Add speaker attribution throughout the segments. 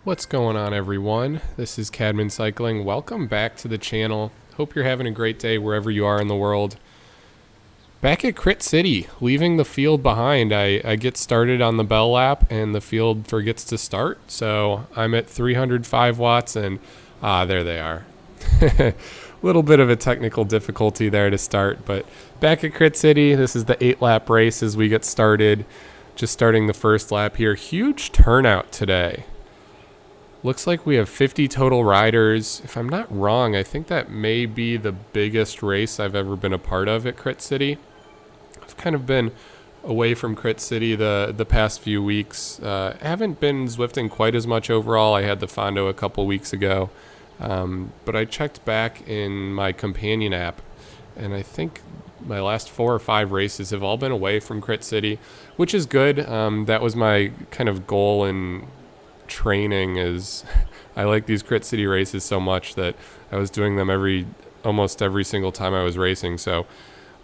Speaker 1: What's going on, everyone? This is Cadman Cycling. Welcome back to the channel. Hope you're having a great day wherever you are in the world. Back at Crit City, leaving the field behind. I get started on the bell lap and the field forgets to start. So I'm at 305 watts and there they are. A little bit of a technical difficulty there to start, but back at Crit City, this is the 8-lap race as we get started. Just starting the first lap here. Huge turnout today. Looks like we have 50 total riders. If I'm not wrong, I think that may be the biggest race I've ever been a part of at Crit City. I've kind of been away from Crit City the past few weeks. I haven't been Zwifting quite as much overall. I had the Fondo a couple weeks ago. But I checked back in my companion app, and I think my last 4 or 5 races have all been away from Crit City, which is good. That was my kind of goal in training. Is I like these Crit City races so much that I was doing them almost every single time I was racing. So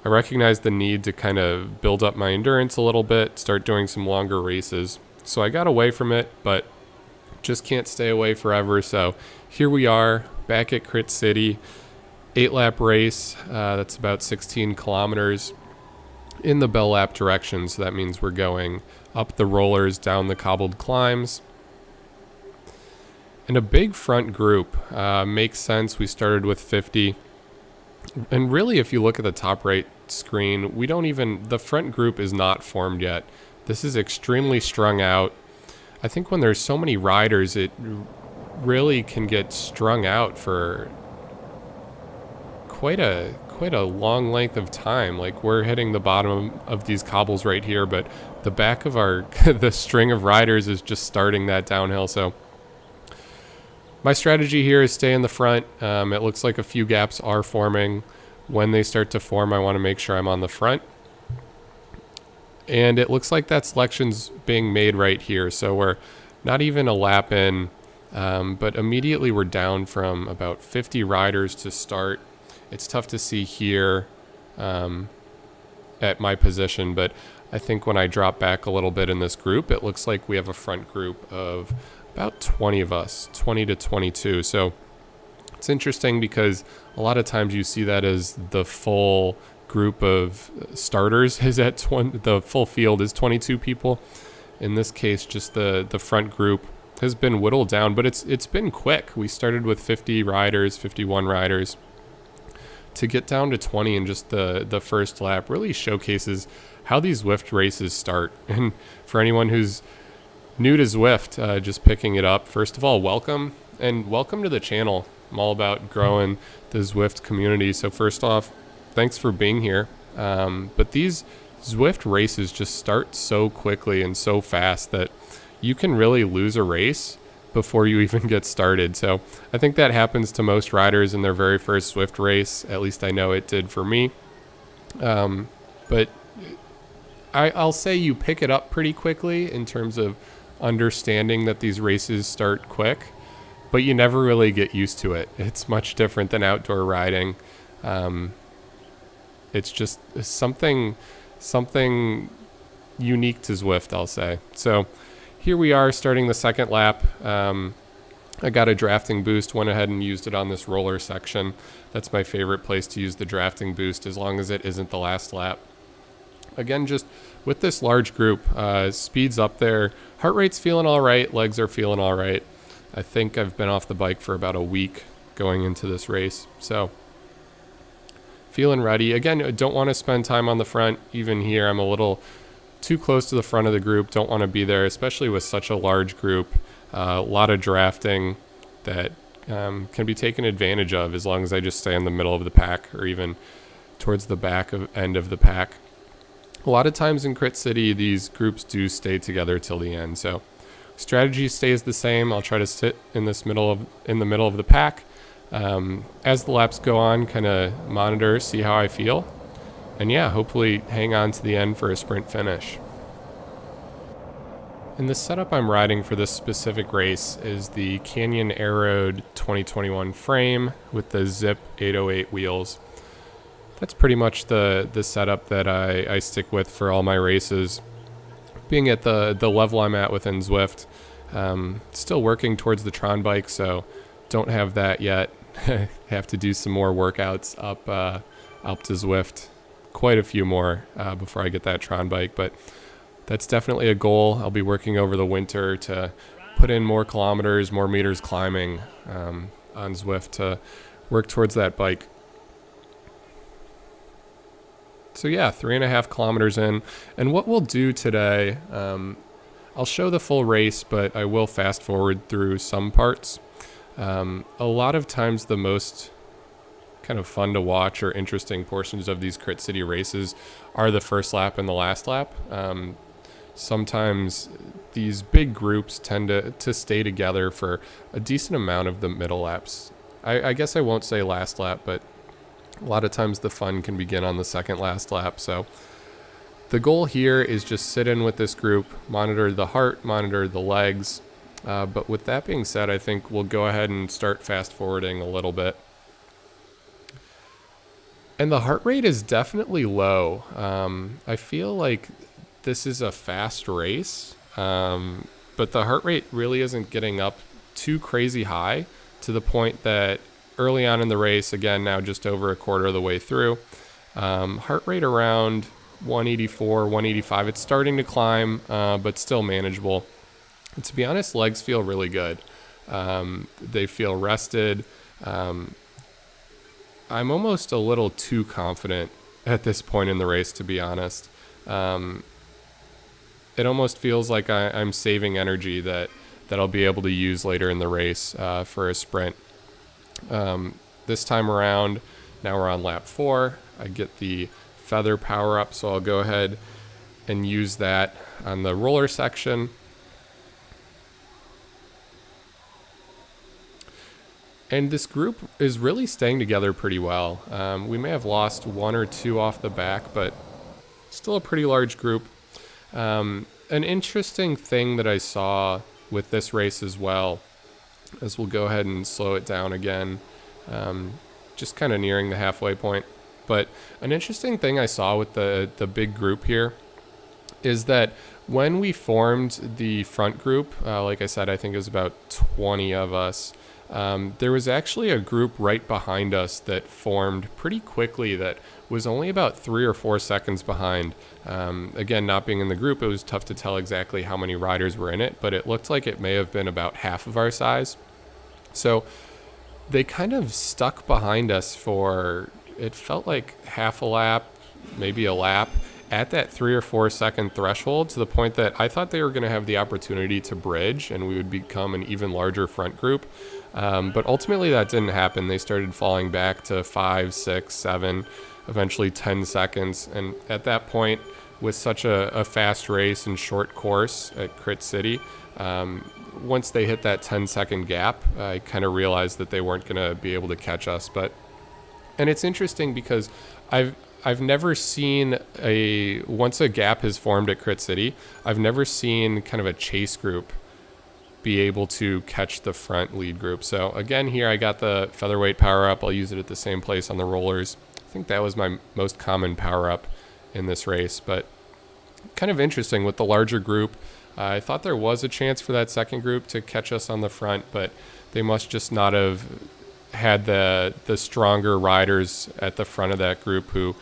Speaker 1: I recognized the need to kind of build up my endurance a little bit, start doing some longer races. So I got away from it, but just can't stay away forever. So here we are back at Crit City, 8-lap race. That's about 16 kilometers in the bell lap direction. So that means we're going up the rollers, down the cobbled climbs. And a big front group makes sense. We started with 50. And really, if you look at the top right screen, the front group is not formed yet. This is extremely strung out. I think when there's so many riders, it really can get strung out for quite a long length of time. Like, we're hitting the bottom of these cobbles right here, but the back of the string of riders is just starting that downhill. So my strategy here is stay in the front. It looks like a few gaps are forming. When they start to form, I want to make sure I'm on the front. And it looks like that selection's being made right here. So we're not even a lap in, but immediately we're down from about 50 riders to start. It's tough to see here at my position, but I think when I drop back a little bit in this group, it looks like we have a front group of about 20 of us, 20 to 22. So it's interesting because a lot of times you see that as the full group of starters is at the full field is 22 people. In this case, just the front group has been whittled down, but it's been quick. We started with 50 riders, 51 riders. To get down to 20 in just the first lap really showcases how these Zwift races start. And for anyone who's new to Zwift, just picking it up, first of all, welcome to the channel. I'm all about growing the Zwift community. So first off, thanks for being here. But these Zwift races just start so quickly and so fast that you can really lose a race before you even get started. So I think that happens to most riders in their very first Zwift race. At least I know it did for me. But I'll say you pick it up pretty quickly in terms of understanding that these races start quick, but you never really get used to it. It's much different than outdoor riding. It's just something unique to Zwift, I'll say. So here we are starting the second lap. I got a drafting boost, went ahead and used it on this roller section. That's my favorite place to use the drafting boost, as long as it isn't the last lap. Again, just with this large group, speed's up there. Heart rate's feeling all right. Legs are feeling all right. I think I've been off the bike for about a week going into this race. So feeling ready. Again, don't want to spend time on the front. Even here, I'm a little too close to the front of the group. Don't want to be there, especially with such a large group. A lot of drafting that can be taken advantage of as long as I just stay in the middle of the pack or even towards the end of the pack. A lot of times in Crit City, these groups do stay together till the end. So strategy stays the same. I'll try to sit in the middle of the pack. As the laps go on, kind of monitor, see how I feel. And yeah, hopefully hang on to the end for a sprint finish. And the setup I'm riding for this specific race is the Canyon Aeroad 2021 frame with the Zip 808 wheels. That's pretty much the setup that I stick with for all my races. Being at the level I'm at within Zwift, Still working towards the Tron bike, so don't have that yet. Have to do some more workouts up to Zwift, quite a few more before I get that Tron bike, but that's definitely a goal. I'll be working over the winter to put in more kilometers, more meters climbing on Zwift to work towards that bike. So yeah, 3.5 kilometers in. And what we'll do today, I'll show the full race, but I will fast forward through some parts. A lot of times the most kind of fun to watch or interesting portions of these Crit City races are the first lap and the last lap. Sometimes these big groups tend to stay together for a decent amount of the middle laps. I guess I won't say last lap, but a lot of times the fun can begin on the second last lap. So the goal here is just sit in with this group, monitor the heart, monitor the legs. But with that being said, I think we'll go ahead and start fast forwarding a little bit. And the heart rate is definitely low. I feel like this is a fast race, but the heart rate really isn't getting up too crazy high to the point that early on in the race, again, now just over a quarter of the way through, heart rate around 184, 185. It's starting to climb, but still manageable. And to be honest, legs feel really good. They feel rested. I'm almost a little too confident at this point in the race, to be honest. It almost feels like I'm saving energy that I'll be able to use later in the race for a sprint. This time around, now we're on lap 4. I get the feather power up, so I'll go ahead and use that on the roller section. And this group is really staying together pretty well. We may have lost 1 or 2 off the back, but still a pretty large group. An interesting thing that I saw with this race as well, as we'll go ahead and slow it down again, just kind of nearing the halfway point. But an interesting thing I saw with the big group here is that when we formed the front group, like I said, I think it was about 20 of us, there was actually a group right behind us that formed pretty quickly that was only about 3 or 4 seconds behind. Again, not being in the group, it was tough to tell exactly how many riders were in it, but it looked like it may have been about half of our size. So they kind of stuck behind us for, it felt like half a lap, maybe a lap, at that 3 or 4 second threshold, to the point that I thought they were going to have the opportunity to bridge and we would become an even larger front group. But ultimately that didn't happen. They started falling back to 5, 6, 7, eventually 10 seconds. And at that point, with such a fast race and short course at Crit City, once they hit that 10-second gap, I kind of realized that they weren't going to be able to catch us. And it's interesting because I've never seen once a gap has formed at Crit City, I've never seen kind of a chase group be able to catch the front lead group. So again, here I got the featherweight power up. I'll use it at the same place on the rollers. I think that was my most common power up in this race, but kind of interesting with the larger group. I thought there was a chance for that second group to catch us on the front, but they must just not have had the stronger riders at the front of that group who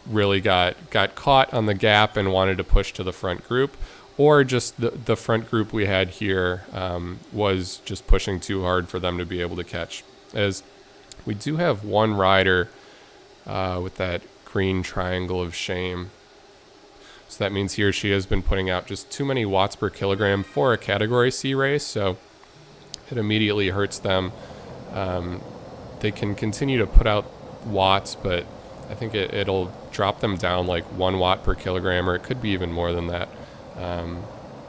Speaker 1: really got caught on the gap and wanted to push to the front group, or just the front group we had here was just pushing too hard for them to be able to catch. As we do have one rider with that green triangle of shame. So that means he or she has been putting out just too many watts per kilogram for a Category C race, so it immediately hurts them. They can continue to put out watts, but I think it'll drop them down like 1 watt per kilogram, or it could be even more than that.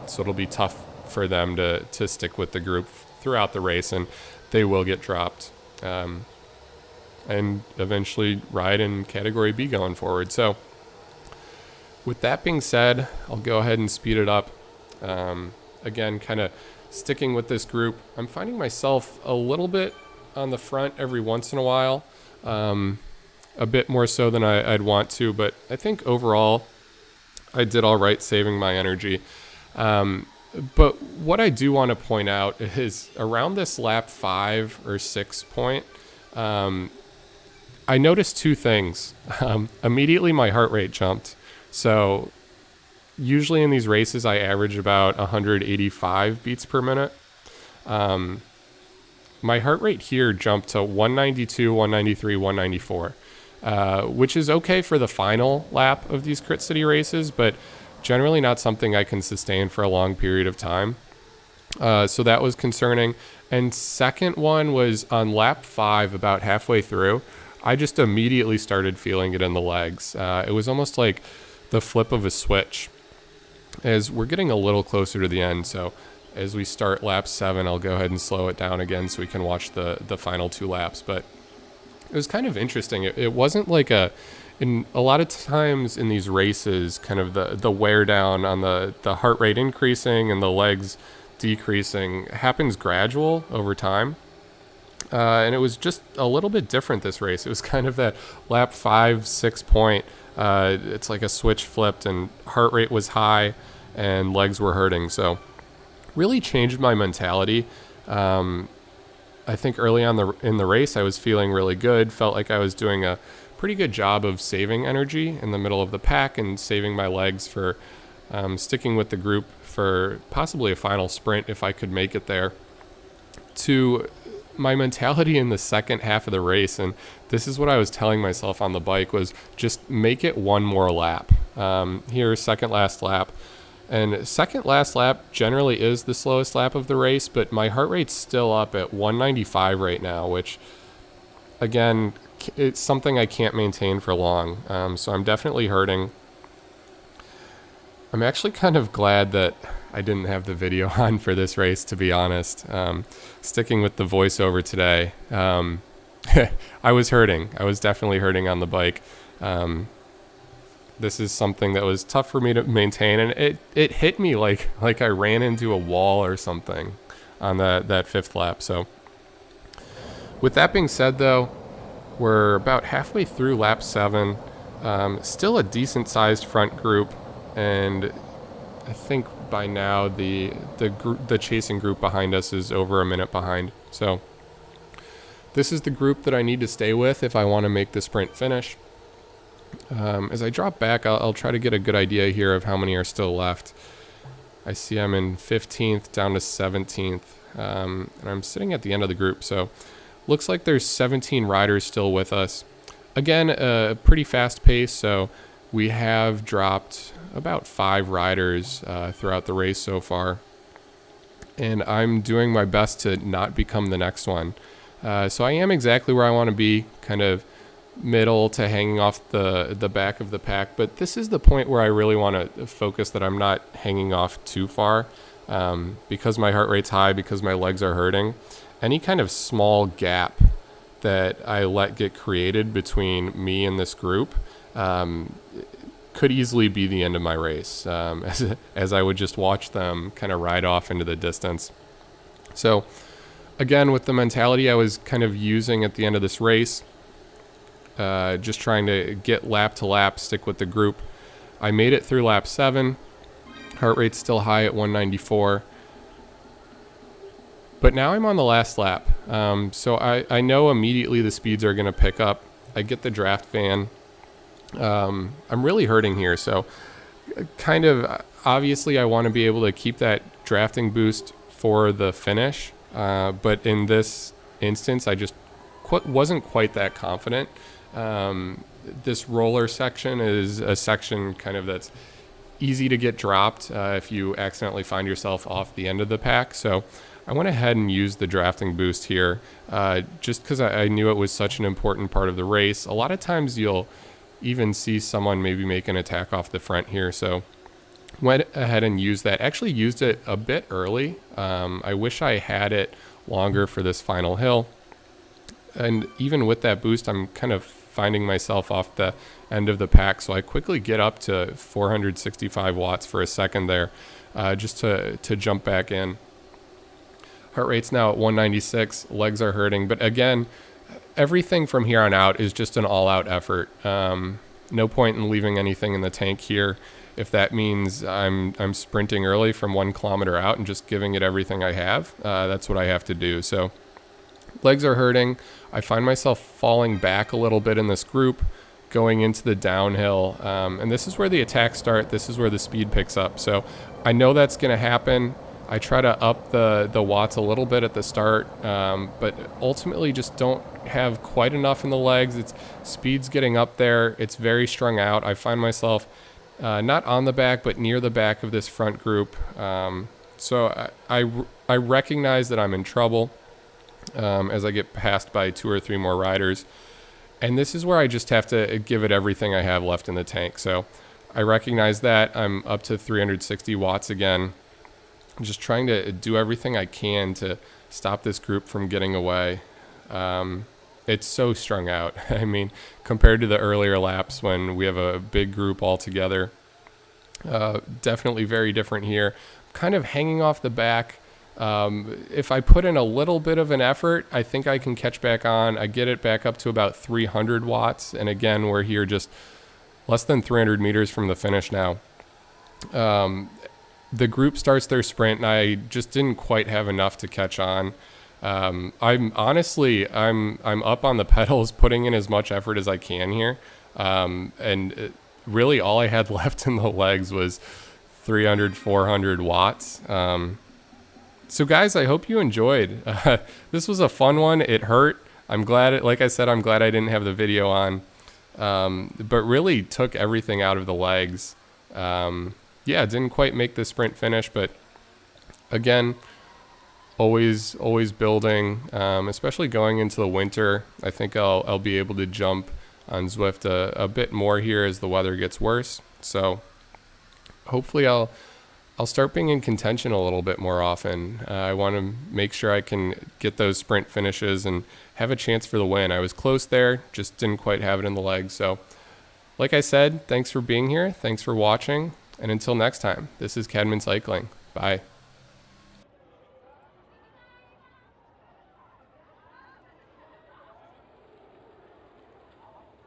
Speaker 1: So it'll be tough for them to stick with the group throughout the race, and they will get dropped and eventually ride in Category B going forward. So with that being said, I'll go ahead and speed it up. Again, kind of sticking with this group. I'm finding myself a little bit on the front every once in a while, a bit more so than I'd want to, but I think overall I did all right saving my energy. But what I do want to point out is around this lap 5 or 6 point, I noticed two things. Immediately, my heart rate jumped. So usually in these races, I average about 185 beats per minute. My heart rate here jumped to 192, 193, 194, which is okay for the final lap of these Crit City races, but generally not something I can sustain for a long period of time. So that was concerning. And second one was on lap 5, about halfway through, I just immediately started feeling it in the legs. It was almost like the flip of a switch. As we're getting a little closer to the end, so as we start lap 7, I'll go ahead and slow it down again so we can watch the final 2 laps. But it was kind of interesting. It wasn't like in a lot of times in these races, kind of the wear down on the heart rate increasing and the legs decreasing happens gradual over time. And it was just a little bit different this race. It was kind of that lap 5, 6 point. It's like a switch flipped and heart rate was high and legs were hurting. So really changed my mentality. I think early on in the race, I was feeling really good. Felt like I was doing a pretty good job of saving energy in the middle of the pack and saving my legs for sticking with the group for possibly a final sprint if I could make it there. To my mentality in the second half of the race, and this is what I was telling myself on the bike, was just make it one more lap. Here, second last lap. And second last lap generally is the slowest lap of the race, but my heart rate's still up at 195 right now, which, again, it's something I can't maintain for long. So I'm definitely hurting. I'm actually kind of glad that I didn't have the video on for this race, to be honest. Sticking with the voiceover today, I was hurting. I was definitely hurting on the bike. This is something that was tough for me to maintain, and it hit me like I ran into a wall or something on that fifth lap. So with that being said, though, we're about halfway through lap 7. Still a decent-sized front group, and I think by now the chasing group behind us is over a minute behind. So this is the group that I need to stay with if I want to make the sprint finish. As I drop back, I'll try to get a good idea here of how many are still left. I see I'm in 15th down to 17th, and I'm sitting at the end of the group, so looks like there's 17 riders still with us. Again, a pretty fast pace, so we have dropped about 5 riders throughout the race so far, and I'm doing my best to not become the next one. So I am exactly where I want to be, kind of middle to hanging off the back of the pack, but this is the point where I really want to focus that I'm not hanging off too far, because my heart rate's high, because my legs are hurting. Any kind of small gap that I let get created between me and this group could easily be the end of my race, as I would just watch them kind of ride off into the distance. So again, with the mentality I was kind of using at the end of this race, just trying to get lap to lap, stick with the group. I made it through lap 7. Heart rate's still high at 194. But now I'm on the last lap. So I know immediately the speeds are going to pick up. I get the draft van. I'm really hurting here. So kind of obviously I want to be able to keep that drafting boost for the finish. But in this instance, I just wasn't quite that confident. This roller section is a section kind of that's easy to get dropped if you accidentally find yourself off the end of the pack. So I went ahead and used the drafting boost here just because I knew it was such an important part of the race. A lot of times you'll even see someone maybe make an attack off the front here. So went ahead and used that. Actually used it a bit early. I wish I had it longer for this final hill. And even with that boost, I'm kind of finding myself off the end of the pack. So I quickly get up to 465 watts for a second there just to jump back in. Heart rate's now at 196. Legs are hurting. But again, everything from here on out is just an all-out effort. No point in leaving anything in the tank here if that means I'm sprinting early from 1 kilometer out and just giving it everything I have. That's what I have to do. So legs are hurting. I find myself falling back a little bit in this group, going into the downhill. And this is where the attacks start. This is where the speed picks up. So I know that's going to happen. I try to up the watts a little bit at the start, but ultimately just don't have quite enough in the legs. It's speed's getting up there. It's very strung out. I find myself not on the back, but near the back of this front group. So I recognize that I'm in trouble as I get passed by 2 or 3 more riders. And this is where I just have to give it everything I have left in the tank. So I recognize that. I'm up to 360 watts again. I'm just trying to do everything I can to stop this group from getting away. It's so strung out. I mean, compared to the earlier laps when we have a big group all together, definitely very different here. Kind of hanging off the back. If I put in a little bit of an effort, I think I can catch back on. I get it back up to about 300 watts. And again, we're here just less than 300 meters from the finish now. The group starts their sprint, and I just didn't quite have enough to catch on. I'm up on the pedals, putting in as much effort as I can here. Really all I had left in the legs was 300, 400 watts. So guys, I hope you enjoyed. This was a fun one. It hurt. I'm glad, like I said, I'm glad I didn't have the video on, but really took everything out of the legs. Yeah, didn't quite make the sprint finish, but again, always building, especially going into the winter. I think I'll be able to jump on Zwift a bit more here as the weather gets worse. So hopefully I'll start being in contention a little bit more often. I want to make sure I can get those sprint finishes and have a chance for the win. I was close there, just didn't quite have it in the legs. So like I said, thanks for being here. Thanks for watching. And until next time, this is Cadman Cycling. Bye.